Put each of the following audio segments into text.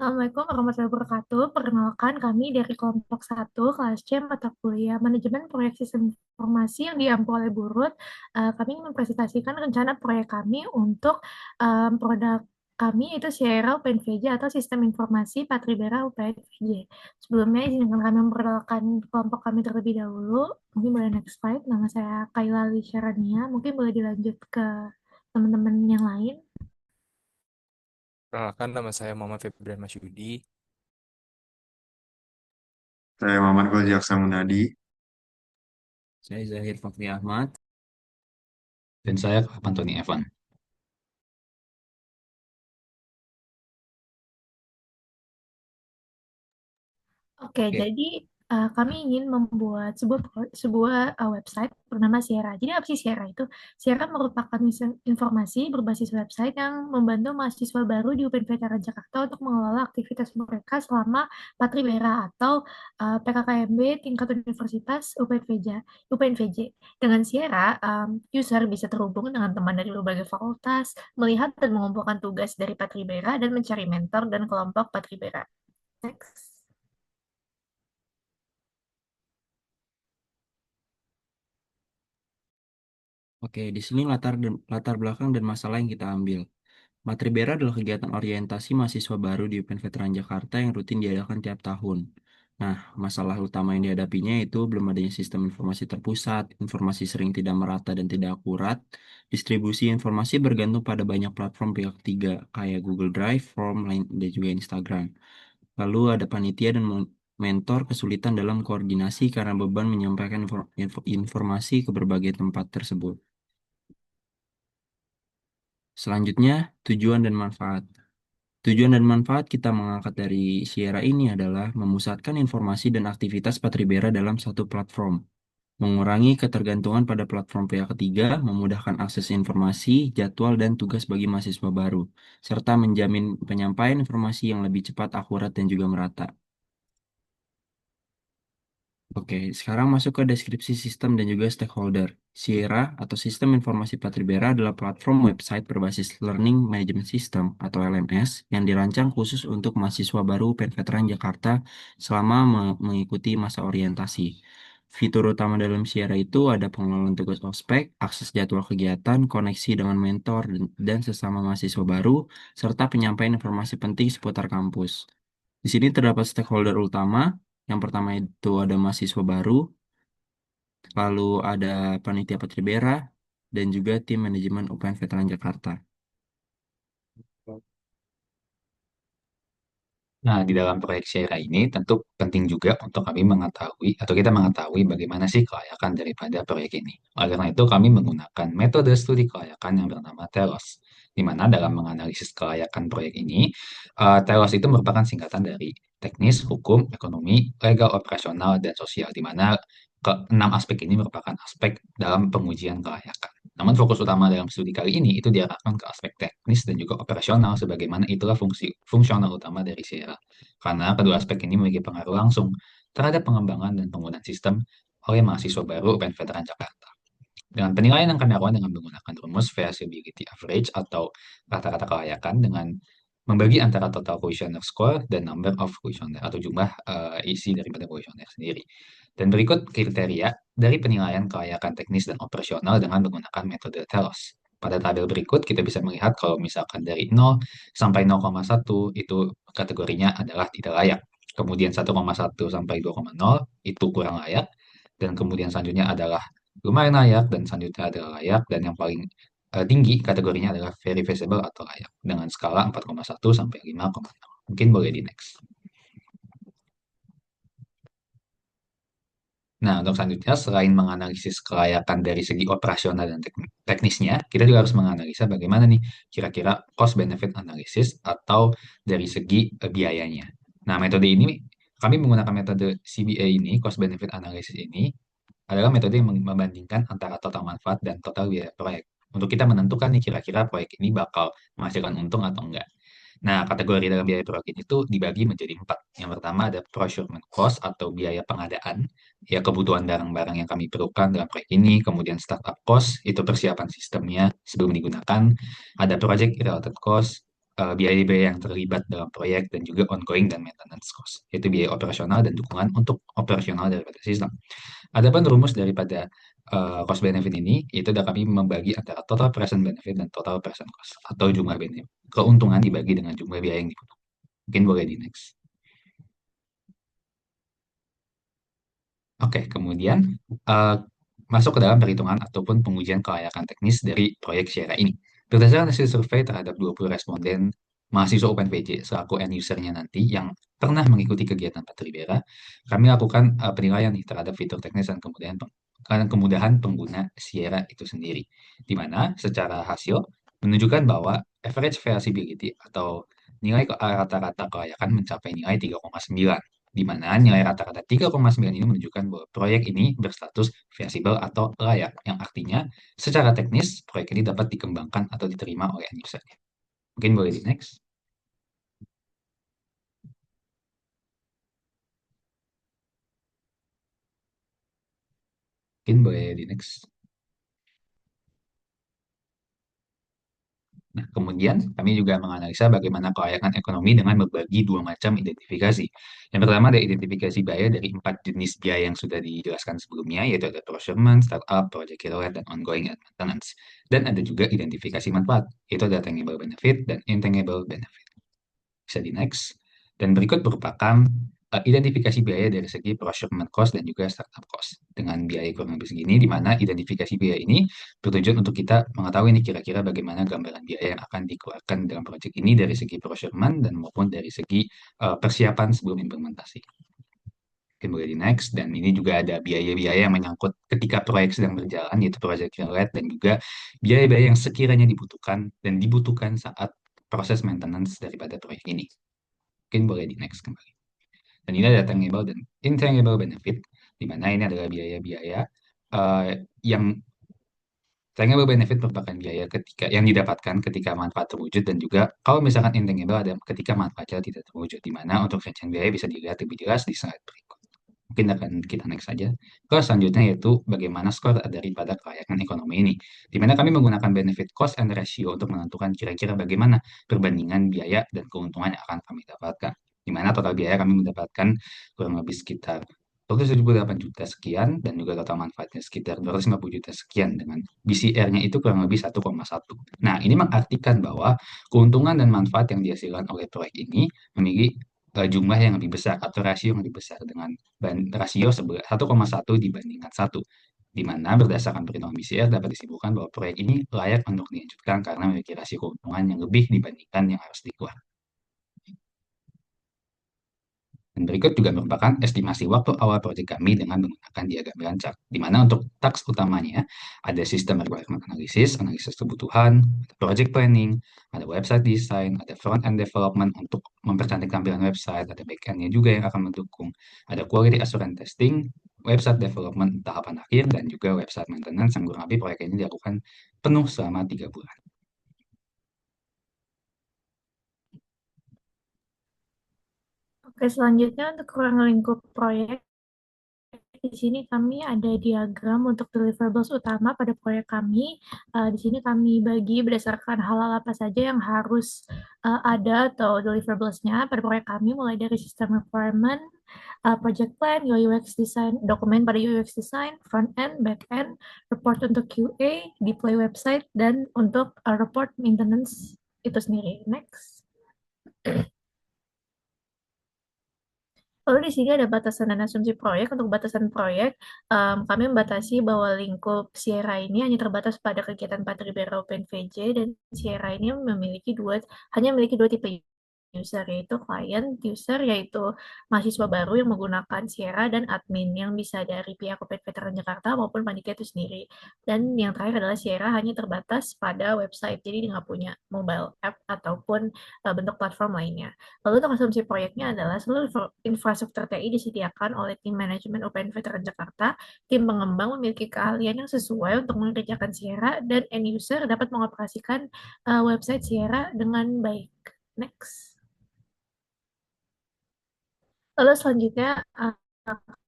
Assalamualaikum warahmatullahi wabarakatuh. Perkenalkan kami dari kelompok satu kelas C mata kuliah Manajemen Proyek Sistem Informasi yang diampu oleh Burut. Kami ingin mempresentasikan rencana proyek kami untuk produk kami yaitu Sierra UPNVJ atau Sistem Informasi Patribera UPNVJ. Sebelumnya izinkan kami memperkenalkan kelompok kami terlebih dahulu. Mungkin boleh next slide. Nama saya Kaila Lisharania. Mungkin boleh dilanjut ke teman-teman yang lain. Perkenalkan, nama saya Muhammad Febrian Masyudi. Saya Maman Koljiaksa Munadi. Saya Zahir Fakri Ahmad. Dan saya Antoni Evan. Oke, Oke, jadi kami ingin membuat sebuah website bernama Sierra. Jadi apa sih Sierra itu? Sierra merupakan informasi berbasis website yang membantu mahasiswa baru di UPN Veteran Jakarta untuk mengelola aktivitas mereka selama Patribera atau PKKMB tingkat universitas UPNVJ. Dengan Sierra, user bisa terhubung dengan teman dari berbagai fakultas, melihat dan mengumpulkan tugas dari Patribera dan mencari mentor dan kelompok Patribera. Next. oke, di sini latar belakang dan masalah yang kita ambil. Matribera adalah kegiatan orientasi mahasiswa baru di UPN Veteran Jakarta yang rutin diadakan tiap tahun. Nah, masalah utama yang dihadapinya itu belum adanya sistem informasi terpusat, informasi sering tidak merata dan tidak akurat, distribusi informasi bergantung pada banyak platform pihak ketiga kayak Google Drive, Form, Line, dan juga Instagram. Lalu ada panitia dan mentor kesulitan dalam koordinasi karena beban menyampaikan informasi ke berbagai tempat tersebut. Selanjutnya, tujuan dan manfaat. Tujuan dan manfaat kita mengangkat dari Sierra ini adalah memusatkan informasi dan aktivitas Patribera dalam satu platform, mengurangi ketergantungan pada platform pihak ketiga, memudahkan akses informasi, jadwal, dan tugas bagi mahasiswa baru, serta menjamin penyampaian informasi yang lebih cepat, akurat, dan juga merata. Oke, sekarang masuk ke deskripsi sistem dan juga stakeholder. Sierra atau Sistem Informasi Patribera adalah platform website berbasis Learning Management System atau LMS yang dirancang khusus untuk mahasiswa baru UPN Veteran Jakarta selama mengikuti masa orientasi. Fitur utama dalam Sierra itu ada pengenalan tugas ospek, akses jadwal kegiatan, koneksi dengan mentor dan sesama mahasiswa baru, serta penyampaian informasi penting seputar kampus. Di sini terdapat stakeholder utama. Yang pertama itu ada mahasiswa baru, lalu ada panitia Patribera, dan juga tim manajemen UPN Veteran Jakarta. Nah, di dalam proyek Sierra ini tentu penting juga untuk kami mengetahui atau kita mengetahui bagaimana sih kelayakan daripada proyek ini. Oleh karena itu, kami menggunakan metode studi kelayakan yang bernama TELOS, di mana dalam menganalisis kelayakan proyek ini, TELOS itu merupakan singkatan dari teknis, hukum, ekonomi, legal, operasional, dan sosial, di mana keenam aspek ini merupakan aspek dalam pengujian kelayakan. Namun fokus utama dalam studi kali ini itu diarahkan ke aspek teknis dan juga operasional sebagaimana itulah fungsi fungsional utama dari Sierra. Karena kedua aspek ini memiliki pengaruh langsung terhadap pengembangan dan penggunaan sistem oleh mahasiswa baru UPN Veteran Jakarta. Dengan penilaian yang kami lakukan dengan menggunakan rumus feasibility average atau rata-rata kelayakan dengan membagi antara total questionnaire score dan number of questionnaire atau jumlah isi daripada questionnaire sendiri. Dan berikut kriteria dari penilaian kelayakan teknis dan operasional dengan menggunakan metode TELOS. Pada tabel berikut kita bisa melihat kalau misalkan dari 0 sampai 0,1 itu kategorinya adalah tidak layak. Kemudian 1,1 sampai 2,0 itu kurang layak. Dan kemudian selanjutnya adalah lumayan layak dan selanjutnya adalah layak dan yang paling tinggi kategorinya adalah very visible atau layak dengan skala 4,1 sampai 5,0. Mungkin boleh di next. Nah, untuk selanjutnya, selain menganalisis kelayakan dari segi operasional dan teknisnya, kita juga harus menganalisa bagaimana nih kira-kira cost benefit analysis atau dari segi biayanya. Nah, metode ini kami menggunakan metode CBA ini, cost benefit analysis ini adalah metode yang membandingkan antara total manfaat dan total biaya proyek. Untuk kita menentukan nih kira-kira proyek ini bakal menghasilkan untung atau enggak. Nah, kategori dalam biaya proyek ini tuh dibagi menjadi empat. Yang pertama ada procurement cost atau biaya pengadaan, ya kebutuhan barang-barang yang kami perlukan dalam proyek ini. Kemudian startup cost, itu persiapan sistemnya sebelum digunakan. Ada project related cost, biaya-biaya yang terlibat dalam proyek dan juga ongoing dan maintenance cost, yaitu biaya operasional dan dukungan untuk operasional daripada sistem. Adapun rumus daripada cost benefit ini, itu adalah kami membagi antara total present benefit dan total present cost, atau jumlah benefit. Keuntungan dibagi dengan jumlah biaya yang dibutuhkan. Mungkin boleh di next. Oke, kemudian masuk ke dalam perhitungan ataupun pengujian kelayakan teknis dari proyek Sierra ini. Berdasarkan hasil survei terhadap 20 responden mahasiswa UPNPJ selaku end user-nya nanti yang pernah mengikuti kegiatan Patribera, kami lakukan penilaian nih terhadap fitur teknis dan kemudahan pengguna Sierra itu sendiri. Di mana secara hasil menunjukkan bahwa average feasibility atau nilai rata-rata kelayakan mencapai nilai 3,9, di mana nilai rata-rata 3,9 ini menunjukkan bahwa proyek ini berstatus feasible atau layak, yang artinya secara teknis proyek ini dapat dikembangkan atau diterima oleh end user. Mungkin boleh di next. Mungkin boleh di next. Nah, kemudian kami juga menganalisa bagaimana kelayakan ekonomi dengan membagi dua macam identifikasi. Yang pertama ada identifikasi biaya dari 4 jenis biaya yang sudah dijelaskan sebelumnya, yaitu ada procurement, startup, project kilowatt, dan ongoing and maintenance. Dan ada juga identifikasi manfaat, yaitu ada tangible benefit dan intangible benefit. Bisa di next. Dan berikut merupakan identifikasi biaya dari segi procurement cost dan juga startup cost. Dengan biaya kurang lebih segini, di mana identifikasi biaya ini bertujuan untuk kita mengetahui nih kira-kira bagaimana gambaran biaya yang akan dikeluarkan dalam proyek ini dari segi procurement dan maupun dari segi persiapan sebelum implementasi. Mungkin boleh di next. Dan ini juga ada biaya-biaya yang menyangkut ketika proyek sedang berjalan, yaitu project relate, dan juga biaya-biaya yang sekiranya dibutuhkan saat proses maintenance daripada proyek ini. Mungkin boleh di next kembali. Dan ini ada tangible dan intangible benefit, di mana ini adalah biaya-biaya yang tangible benefit merupakan biaya yang didapatkan ketika manfaat terwujud, dan juga kalau misalkan intangible ada ketika manfaatnya tidak terwujud, di mana untuk rincian biaya bisa dilihat lebih jelas di slide berikut. Mungkin akan kita next saja. Ke selanjutnya yaitu bagaimana skor daripada kelayakan ekonomi ini, di mana kami menggunakan benefit cost and ratio untuk menentukan kira-kira bagaimana perbandingan biaya dan keuntungan yang akan kami dapatkan. Di mana total biaya kami mendapatkan kurang lebih sekitar 278 juta sekian, dan juga total manfaatnya sekitar 250 juta sekian, dengan BCR-nya itu kurang lebih 1,1. Nah, ini mengartikan bahwa keuntungan dan manfaat yang dihasilkan oleh proyek ini memiliki jumlah yang lebih besar atau rasio yang lebih besar, dengan rasio 1,1 dibandingkan 1, di mana berdasarkan perhitungan BCR dapat disimpulkan bahwa proyek ini layak untuk dilanjutkan karena memiliki rasio keuntungan yang lebih dibandingkan yang harus dikeluarkan. Dan berikut juga merupakan estimasi waktu awal proyek kami dengan menggunakan diagram Gantt chart, di mana untuk task utamanya ada sistem requirement analysis, analisis kebutuhan, ada project planning, ada website design, ada front end development untuk mempercantik tampilan website, ada back end-nya juga yang akan mendukung, ada quality assurance testing, website development tahapan akhir, dan juga website maintenance yang kurang lebih proyek ini dilakukan penuh selama 3 bulan. Oke, selanjutnya untuk ruang lingkup proyek, di sini kami ada diagram untuk deliverables utama pada proyek kami. Di sini kami bagi berdasarkan hal-hal apa saja yang harus ada atau deliverables-nya pada proyek kami, mulai dari system requirement, project plan, UI UX design, dokumen pada UI UX design, front end, back end, report untuk QA, deploy website, dan untuk report maintenance itu sendiri. Next. Lalu di sini ada batasan dan asumsi proyek. Untuk batasan proyek, kami membatasi bahwa lingkup Sierra ini hanya terbatas pada kegiatan Patribera Open VJ, dan Sierra ini hanya memiliki dua tipe user, yaitu client user, yaitu mahasiswa baru yang menggunakan Sierra, dan admin yang bisa dari pihak UPN Veteran Jakarta maupun panitia itu sendiri. Dan yang terakhir adalah Sierra hanya terbatas pada website, jadi dia nggak punya mobile app ataupun bentuk platform lainnya. Lalu untuk asumsi proyeknya adalah seluruh infrastruktur TI disediakan oleh tim manajemen UPN Veteran Jakarta. Tim pengembang memiliki keahlian yang sesuai untuk mengerjakan Sierra, dan end user dapat mengoperasikan website Sierra dengan baik. Next. Lalu selanjutnya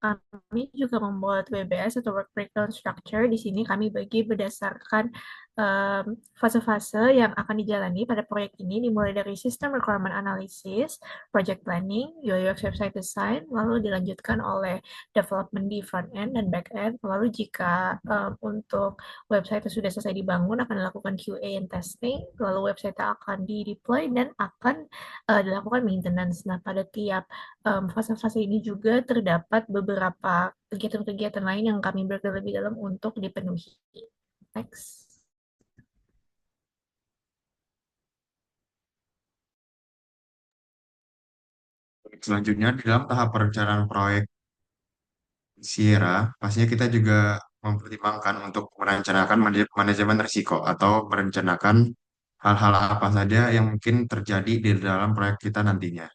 kami juga membuat WBS atau Work Breakdown Structure. Di sini kami bagi berdasarkan fase-fase yang akan dijalani pada proyek ini, dimulai dari System Requirement Analysis, Project Planning, UI/UX Website Design, lalu dilanjutkan oleh Development di front end dan back end. Lalu jika untuk website yang sudah selesai dibangun akan dilakukan QA and testing, lalu website akan di-deploy dan akan dilakukan maintenance. Nah, pada tiap fase-fase ini juga terdapat beberapa kegiatan-kegiatan lain yang kami beri lebih dalam untuk dipenuhi. Next. Selanjutnya, di dalam tahap perencanaan proyek Sierra, pastinya kita juga mempertimbangkan untuk merencanakan manajemen risiko atau merencanakan hal-hal apa saja yang mungkin terjadi di dalam proyek kita nantinya.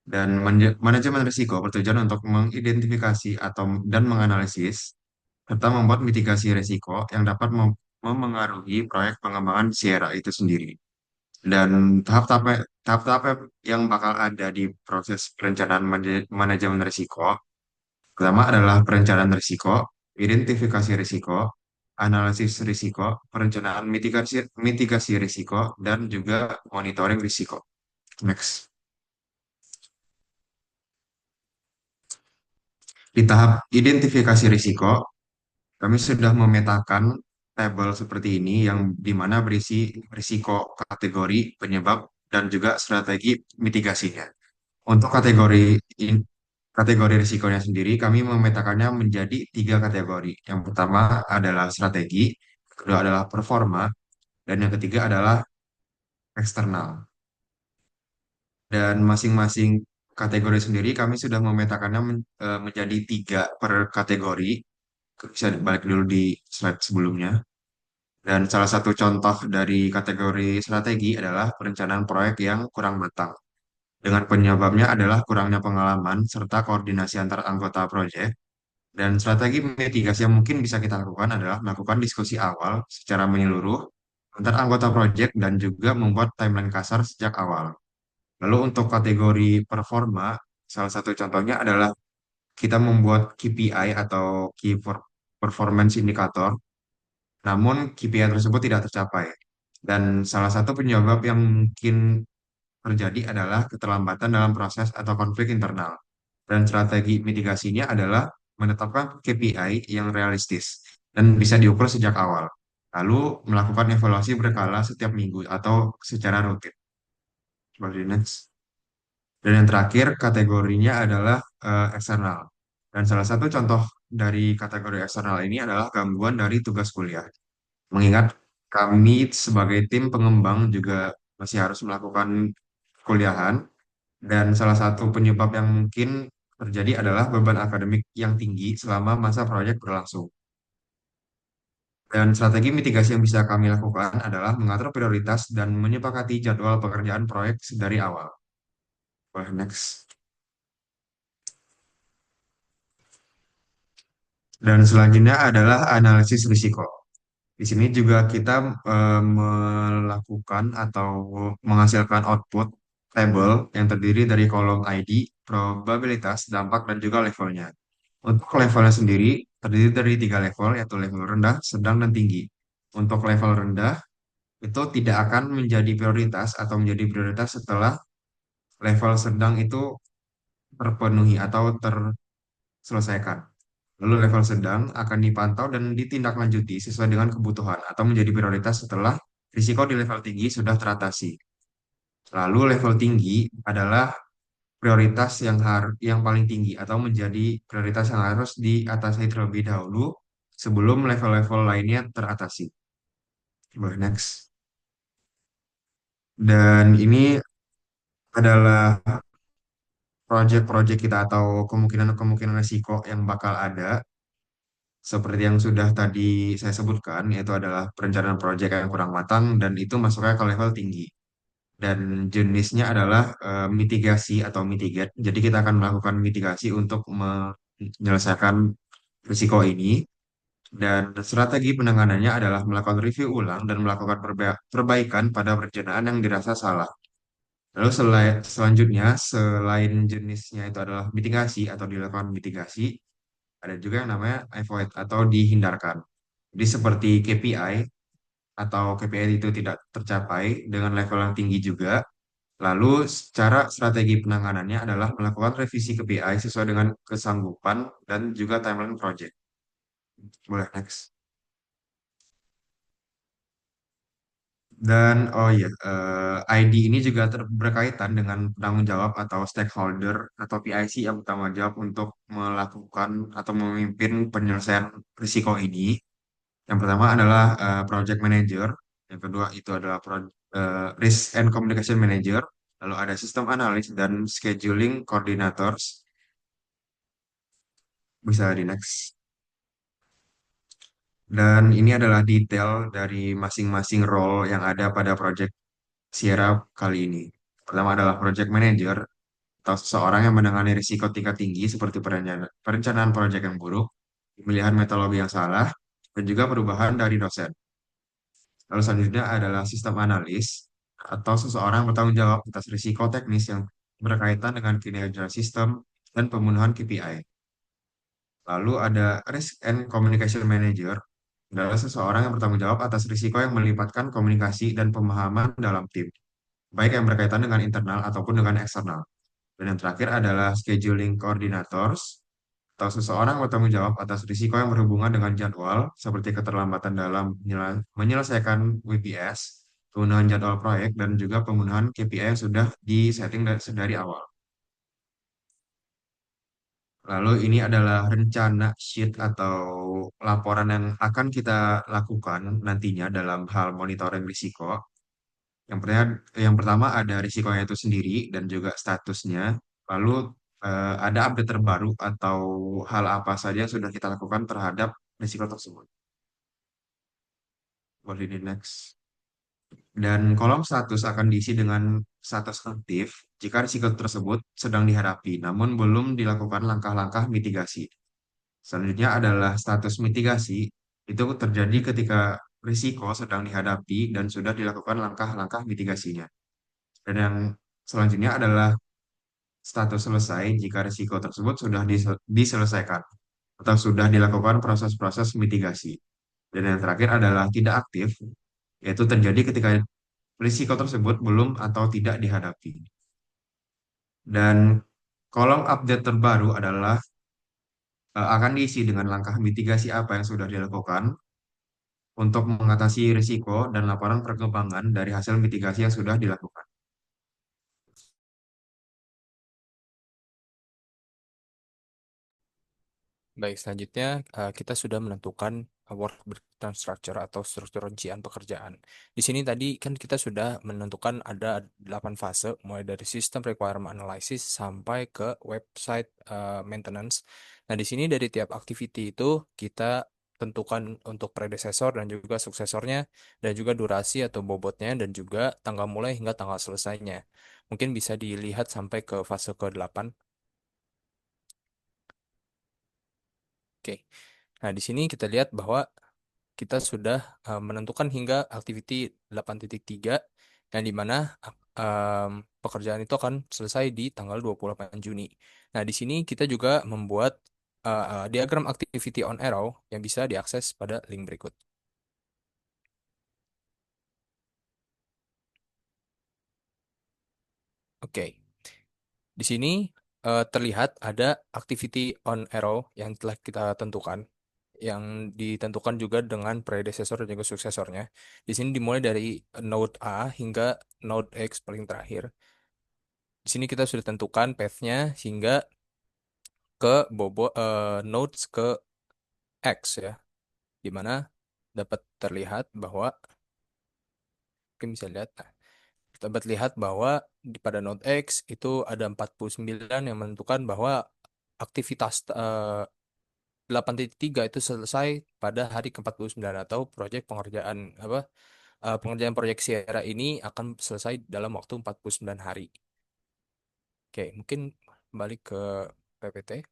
Dan manajemen risiko bertujuan untuk mengidentifikasi atau dan menganalisis serta membuat mitigasi risiko yang dapat memengaruhi proyek pengembangan Sierra itu sendiri. Dan tahap-tahap yang bakal ada di proses perencanaan manajemen risiko, pertama adalah perencanaan risiko, identifikasi risiko, analisis risiko, perencanaan mitigasi risiko, dan juga monitoring risiko. Next. Di tahap identifikasi risiko, kami sudah memetakan tabel seperti ini yang dimana berisi risiko, kategori, penyebab, dan juga strategi mitigasinya. Untuk kategori risikonya sendiri, kami memetakannya menjadi tiga kategori. Yang pertama adalah strategi, yang kedua adalah performa, dan yang ketiga adalah eksternal. Dan masing-masing kategori sendiri kami sudah memetakannya menjadi tiga per kategori. Bisa balik dulu di slide sebelumnya. Dan salah satu contoh dari kategori strategi adalah perencanaan proyek yang kurang matang. Dengan penyebabnya adalah kurangnya pengalaman serta koordinasi antar anggota proyek. Dan strategi mitigasi yang mungkin bisa kita lakukan adalah melakukan diskusi awal secara menyeluruh antar anggota proyek dan juga membuat timeline kasar sejak awal. Lalu untuk kategori performa, salah satu contohnya adalah kita membuat KPI atau Performance Indicator, namun KPI tersebut tidak tercapai. Dan salah satu penyebab yang mungkin terjadi adalah keterlambatan dalam proses atau konflik internal. Dan strategi mitigasinya adalah menetapkan KPI yang realistis dan bisa diukur sejak awal. Lalu melakukan evaluasi berkala setiap minggu atau secara rutin. Seperti next. Dan yang terakhir kategorinya adalah eksternal. Dan salah satu contoh dari kategori eksternal ini adalah gangguan dari tugas kuliah. Mengingat kami sebagai tim pengembang juga masih harus melakukan kuliahan dan salah satu penyebab yang mungkin terjadi adalah beban akademik yang tinggi selama masa proyek berlangsung. Dan strategi mitigasi yang bisa kami lakukan adalah mengatur prioritas dan menyepakati jadwal pekerjaan proyek dari awal. Boleh next. Dan selanjutnya adalah analisis risiko. Di sini juga kita melakukan atau menghasilkan output table yang terdiri dari kolom ID, probabilitas, dampak, dan juga levelnya. Untuk levelnya sendiri terdiri dari tiga level, yaitu level rendah, sedang, dan tinggi. Untuk level rendah itu tidak akan menjadi prioritas atau menjadi prioritas setelah level sedang itu terpenuhi atau terselesaikan. Lalu level sedang akan dipantau dan ditindaklanjuti sesuai dengan kebutuhan atau menjadi prioritas setelah risiko di level tinggi sudah teratasi. Lalu level tinggi adalah prioritas yang paling tinggi atau menjadi prioritas yang harus diatasi terlebih dahulu sebelum level-level lainnya teratasi. Boleh next. Dan ini adalah proyek-proyek kita atau kemungkinan-kemungkinan risiko yang bakal ada seperti yang sudah tadi saya sebutkan, yaitu adalah perencanaan proyek yang kurang matang dan itu masuknya ke level tinggi. Dan jenisnya adalah mitigasi atau mitigate. Jadi kita akan melakukan mitigasi untuk menyelesaikan risiko ini. Dan strategi penanganannya adalah melakukan review ulang dan melakukan perbaikan pada perencanaan yang dirasa salah. Lalu selanjutnya, selain jenisnya itu adalah mitigasi atau dilakukan mitigasi, ada juga yang namanya avoid atau dihindarkan. Jadi seperti KPI atau KPI itu tidak tercapai dengan level yang tinggi juga, lalu cara strategi penanganannya adalah melakukan revisi KPI sesuai dengan kesanggupan dan juga timeline project. Boleh next. Dan oh iya, ID ini juga berkaitan dengan penanggung jawab atau stakeholder atau PIC yang bertanggung jawab untuk melakukan atau memimpin penyelesaian risiko ini. Yang pertama adalah project manager, yang kedua itu adalah risk and communication manager, lalu ada system analyst dan scheduling coordinators. Bisa di next. Dan ini adalah detail dari masing-masing role yang ada pada project Sierra kali ini. Pertama adalah project manager atau seseorang yang menangani risiko tingkat tinggi seperti perencanaan proyek yang buruk, pemilihan metodologi yang salah, dan juga perubahan dari dosen. Lalu selanjutnya adalah sistem analis atau seseorang yang bertanggung jawab atas risiko teknis yang berkaitan dengan kinerja sistem dan pemenuhan KPI. Lalu ada risk and communication manager adalah seseorang yang bertanggung jawab atas risiko yang melibatkan komunikasi dan pemahaman dalam tim, baik yang berkaitan dengan internal ataupun dengan eksternal. Dan yang terakhir adalah scheduling coordinators atau seseorang bertanggung jawab atas risiko yang berhubungan dengan jadwal seperti keterlambatan dalam menyelesaikan WPS, pemenuhan jadwal proyek, dan juga pemenuhan KPI yang sudah disetting dari awal. Lalu ini adalah rencana sheet atau laporan yang akan kita lakukan nantinya dalam hal monitoring risiko. Yang pertama ada risikonya itu sendiri dan juga statusnya. Lalu ada update terbaru atau hal apa saja yang sudah kita lakukan terhadap risiko tersebut. Boleh di next. Dan kolom status akan diisi dengan status aktif jika risiko tersebut sedang dihadapi, namun belum dilakukan langkah-langkah mitigasi. Selanjutnya adalah status mitigasi. Itu terjadi ketika risiko sedang dihadapi dan sudah dilakukan langkah-langkah mitigasinya. Dan yang selanjutnya adalah status selesai jika risiko tersebut sudah diselesaikan atau sudah dilakukan proses-proses mitigasi. Dan yang terakhir adalah tidak aktif, yaitu terjadi ketika risiko tersebut belum atau tidak dihadapi. Dan kolom update terbaru adalah akan diisi dengan langkah mitigasi apa yang sudah dilakukan untuk mengatasi risiko dan laporan perkembangan dari hasil mitigasi yang sudah dilakukan. Baik, selanjutnya kita sudah menentukan work breakdown structure atau struktur rincian pekerjaan. Di sini tadi kan kita sudah menentukan ada 8 fase, mulai dari sistem requirement analysis sampai ke website maintenance. Nah, di sini dari tiap activity itu kita tentukan untuk predecessor dan juga suksesornya, dan juga durasi atau bobotnya, dan juga tanggal mulai hingga tanggal selesainya. Mungkin bisa dilihat sampai ke fase ke-8. Oke. Nah, di sini kita lihat bahwa kita sudah menentukan hingga activity 8.3 yang dimana em, pekerjaan itu akan selesai di tanggal 28 Juni. Nah, di sini kita juga membuat diagram activity on arrow yang bisa diakses pada link berikut. Oke, di sini terlihat ada activity on arrow yang telah kita tentukan, yang ditentukan juga dengan predecessor dan juga suksesornya. Di sini dimulai dari node A hingga node X paling terakhir. Di sini kita sudah tentukan path-nya hingga ke nodes ke X ya, di mana dapat terlihat bahwa mungkin bisa lihat, nah, dapat lihat bahwa pada node X itu ada 49 yang menentukan bahwa aktivitas 8.3 itu selesai pada hari ke-49 atau proyek pengerjaan pengerjaan proyek Sierra ini akan selesai dalam waktu 49 hari. Oke, mungkin balik ke PPT.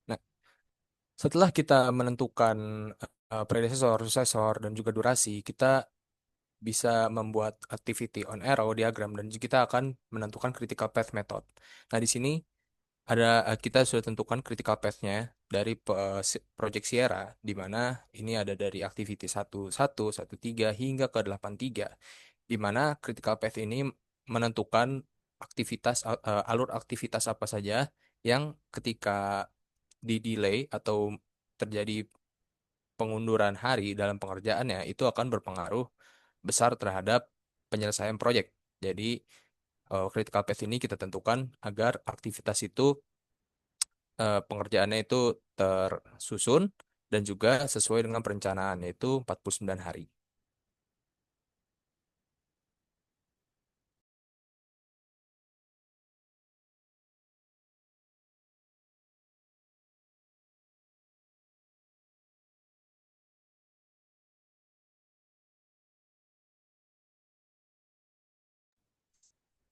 Nah, setelah kita menentukan predesesor, suksesor, dan juga durasi, kita bisa membuat activity on arrow diagram dan kita akan menentukan critical path method. Nah, di sini kita sudah tentukan critical path-nya dari Project Sierra, di mana ini ada dari activity 1.1, 1.3 hingga ke 8.3, di mana critical path ini menentukan alur aktivitas apa saja yang ketika di delay atau terjadi pengunduran hari dalam pengerjaannya itu akan berpengaruh besar terhadap penyelesaian proyek. Jadi critical path ini kita tentukan agar aktivitas itu pengerjaannya itu tersusun dan juga sesuai dengan perencanaan, yaitu 49 hari.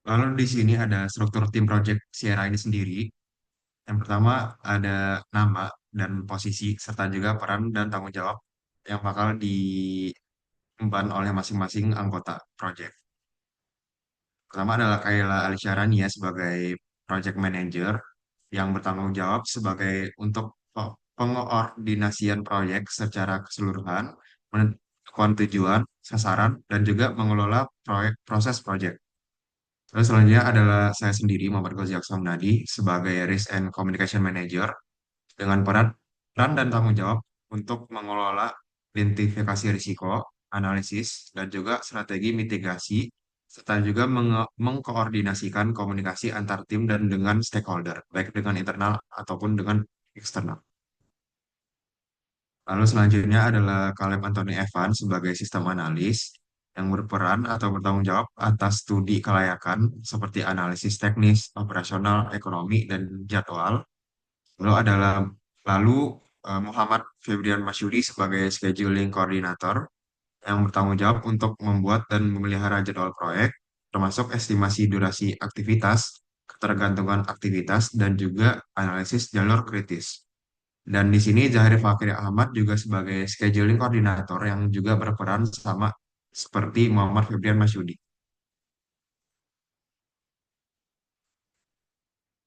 Lalu di sini ada struktur tim project Sierra ini sendiri. Yang pertama ada nama dan posisi serta juga peran dan tanggung jawab yang bakal diemban oleh masing-masing anggota project. Pertama adalah Kayla Alisyarania sebagai project manager yang bertanggung jawab sebagai untuk pengoordinasian proyek secara keseluruhan, menentukan tujuan, sasaran, dan juga mengelola proses proyek. Terus selanjutnya adalah saya sendiri, Muhammad Gozi Aksamnadi, sebagai Risk and Communication Manager dengan peran dan tanggung jawab untuk mengelola identifikasi risiko, analisis, dan juga strategi mitigasi, serta juga mengkoordinasikan komunikasi antar tim dan dengan stakeholder, baik dengan internal ataupun dengan eksternal. Lalu selanjutnya adalah Caleb Anthony Evans sebagai sistem analis yang berperan atau bertanggung jawab atas studi kelayakan seperti analisis teknis, operasional, ekonomi, dan jadwal. Lalu adalah lalu Muhammad Febrian Masyuri sebagai scheduling koordinator yang bertanggung jawab untuk membuat dan memelihara jadwal proyek, termasuk estimasi durasi aktivitas, ketergantungan aktivitas, dan juga analisis jalur kritis. Dan di sini Zahir Fakri Ahmad juga sebagai scheduling koordinator yang juga berperan sama seperti Muhammad Febrian Masyudi.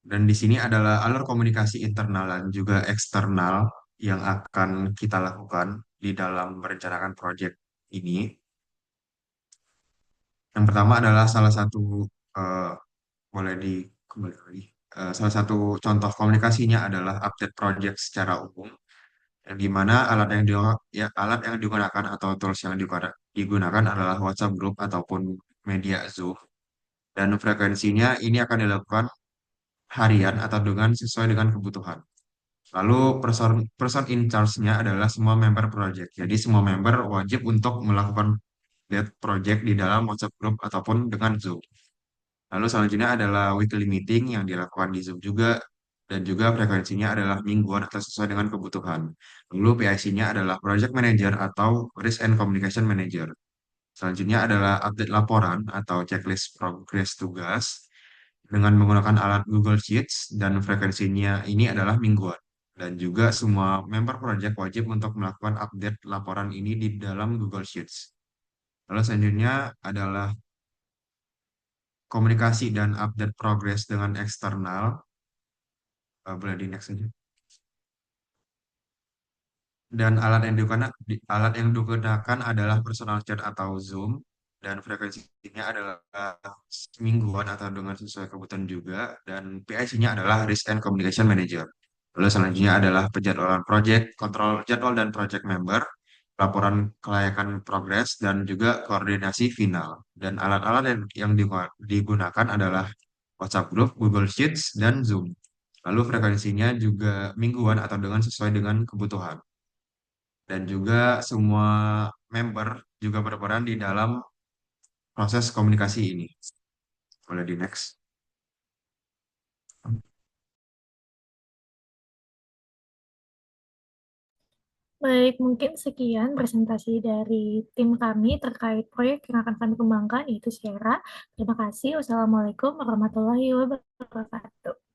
Dan di sini adalah alur komunikasi internal dan juga eksternal yang akan kita lakukan di dalam merencanakan proyek ini. Yang pertama adalah salah satu eh, boleh di kembali lagi. Salah satu contoh komunikasinya adalah update project secara umum, yang di mana alat yang digunakan atau tools yang digunakan adalah WhatsApp group ataupun media Zoom. Dan frekuensinya ini akan dilakukan harian atau sesuai dengan kebutuhan. Lalu person in charge-nya adalah semua member project. Jadi semua member wajib untuk melakukan lead project di dalam WhatsApp group ataupun dengan Zoom. Lalu selanjutnya adalah weekly meeting yang dilakukan di Zoom juga, dan juga frekuensinya adalah mingguan atau sesuai dengan kebutuhan. Lalu PIC-nya adalah Project Manager atau Risk and Communication Manager. Selanjutnya adalah update laporan atau checklist progress tugas dengan menggunakan alat Google Sheets dan frekuensinya ini adalah mingguan. Dan juga semua member project wajib untuk melakukan update laporan ini di dalam Google Sheets. Lalu selanjutnya adalah komunikasi dan update progress dengan eksternal. Boleh di next saja. Dan alat yang digunakan adalah personal chat atau Zoom, dan frekuensinya adalah mingguan atau dengan sesuai kebutuhan juga, dan PIC-nya adalah Risk and Communication Manager. Lalu selanjutnya adalah penjadwalan project, kontrol jadwal dan project member, laporan kelayakan progres, dan juga koordinasi final. Dan alat-alat yang digunakan adalah WhatsApp Group, Google Sheets, dan Zoom. Lalu frekuensinya juga mingguan atau dengan sesuai dengan kebutuhan. Dan juga semua member juga berperan di dalam proses komunikasi ini. Boleh di next. Baik, mungkin sekian presentasi dari tim kami terkait proyek yang akan kami kembangkan, yaitu Sierra. Terima kasih. Wassalamualaikum warahmatullahi wabarakatuh.